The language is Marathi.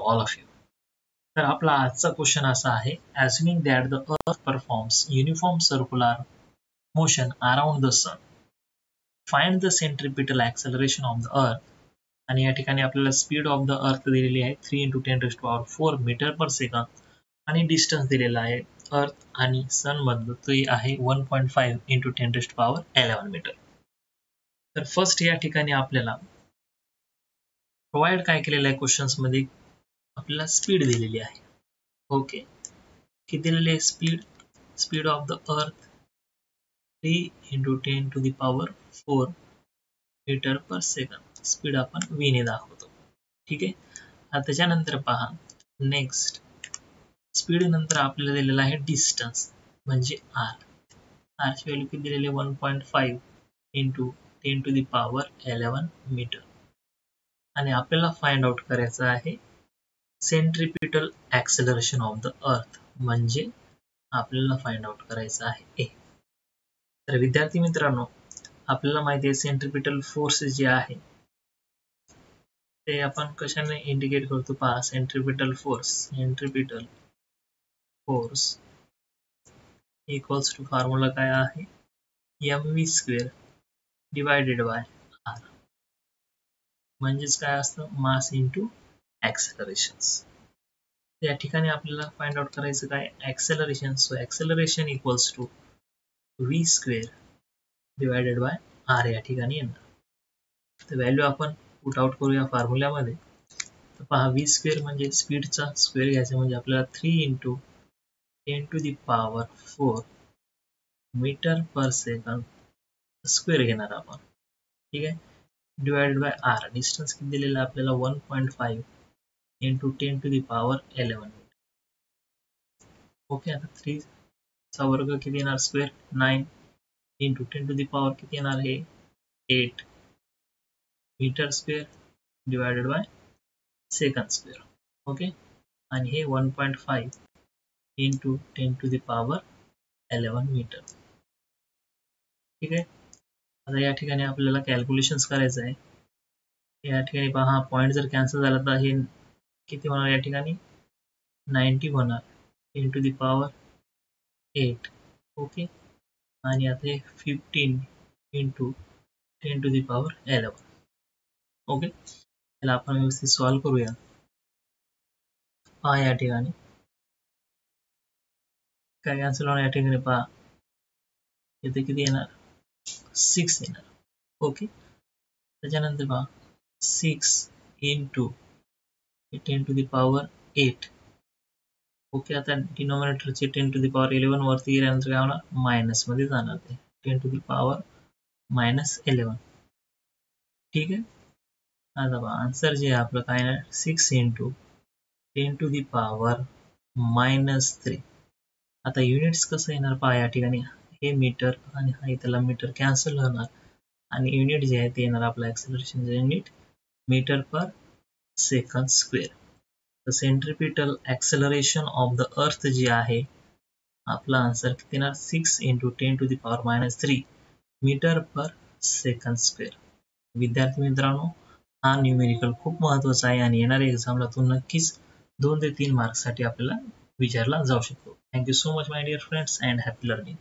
All of you. तर आपला आजचा क्वेश्चन असा आहे, assuming that the earth performs uniform circular motion around the sun, find the centripetal acceleration of the earth. आणि या ठिकाणी आपल्याला स्पीड ऑफ द अर्थ दिलेली आहे 3 × 10⁴ मीटर पर सेकंद आणि डिस्टन्स दिलेला आहे अर्थ आणि सन मधलं ते आहे 1.5 × 10⁻11 मीटर. तर फर्स्ट या ठिकाणी आपल्याला प्रोव्हाइड काय केलेलं आहे क्वेश्चन्स मध्ये, आपल्याला स्पीड दिलेली आहे. ओके, किती दिलेली आहे speed of the earth 3 × 10⁴ metre per second. Speed आपण v ने दाखवतो. ठीक आहे. आता त्याच्यानंतर पहा नेक्स्ट स्पीड नंतर आपल्याला दिलेला आहे डिस्टन्स म्हणजे r. r ची व्हॅल्यू किती दिलेली आहे 1.5 × 10⁻11 मीटर. आणि आपल्याला फाइंड आउट करायचं आहे centripetal acceleration of the earth म्हणजे आपल्याला फाइंड आउट करायचं आहे a. तर विद्यार्थी मित्रांनो, आपल्याला माहिती आहे सेंट्रिपिटल फोर्स जे आहे ते आपण कशाने इंडिकेट करतो पहा. Centripetal force equals to formula काय आहे mv² डिवायडेड बाय r म्हणजेच काय असतं मास इंटू ऍक्सेलरेशन्स. या ठिकाणी आपल्याला फाइंड आउट करायचं काय acceleration. So acceleration equals to v² divided by r या ठिकाणी येणार. तर व्हॅल्यू आपण पुट आउट करूया फॉर्म्युल्यामध्ये. तर पहा v² म्हणजे स्पीडचा स्क्वेअर घ्यायचा म्हणजे आपल्याला 3 × 10⁴ मीटर पर सेकंद स्क्वेअर घेणार आपण. ठीक आहे. डिवायडेड बाय r डिस्टन्स किती दिलेला आपल्याला 1.5 × 10⁻11 मीटर. ओके, आता 3 चा वर्ग किती येणार स्क्वेअर 9 × 10⁻⁴ किती येणार आहे 8 metre square divided by second square. Okay, आणि हे 1.5 × 10⁻11 मीटर. ठीक आहे. आता या ठिकाणी आपल्याला कॅल्क्युलेशन्स करायचं आहे. या ठिकाणी पहा पॉईंट जर कॅन्सल झाला तर हे किती होणार या ठिकाणी 90 होणार × 10⁻8. ओके, आणि आता हे 15 × 10⁻11. ओके, त्याला आपण व्यवस्थित सॉल्व्ह करूया. पहा या ठिकाणी काय कॅन्सल होणार या ठिकाणी पहा इथे किती येणार 6 येणार. ओके, त्याच्यानंतर पहा 6 × 10⁻8. ओके, आता डिनॉमिनेटरचे 10⁻11 वरती गेल्यानंतर काय होणार मायनस मध्ये जाणार ते 10⁻11. ठीक आहे. आता पहा आन्सर जे आहे आपलं काय आहे 6 × 10⁻−3. आता युनिट्स कसं येणार पहा या ठिकाणी हे मीटर आणि हा इथला मीटर कॅन्सल होणार आणि युनिट जे आहे ते येणार आपलं ऍक्सेलरेशन युनिट मीटर पर सेकंड स्क्वेअर. तर centripetal acceleration of the earth जे आहे आपला आन्सर किती येणार 6 × 10⁻−3 मीटर पर सेकंड स्क्वेअर. विद्यार्थी मित्रांनो, हा न्यूमेरिकल खूप महत्त्वाचा आहे आणि येणाऱ्या एक्झामला तो नक्कीच 2 ते 3 मार्क्ससाठी आपल्याला विचारला जाऊ शकतो. Thank you so much my dear friends and happy learning.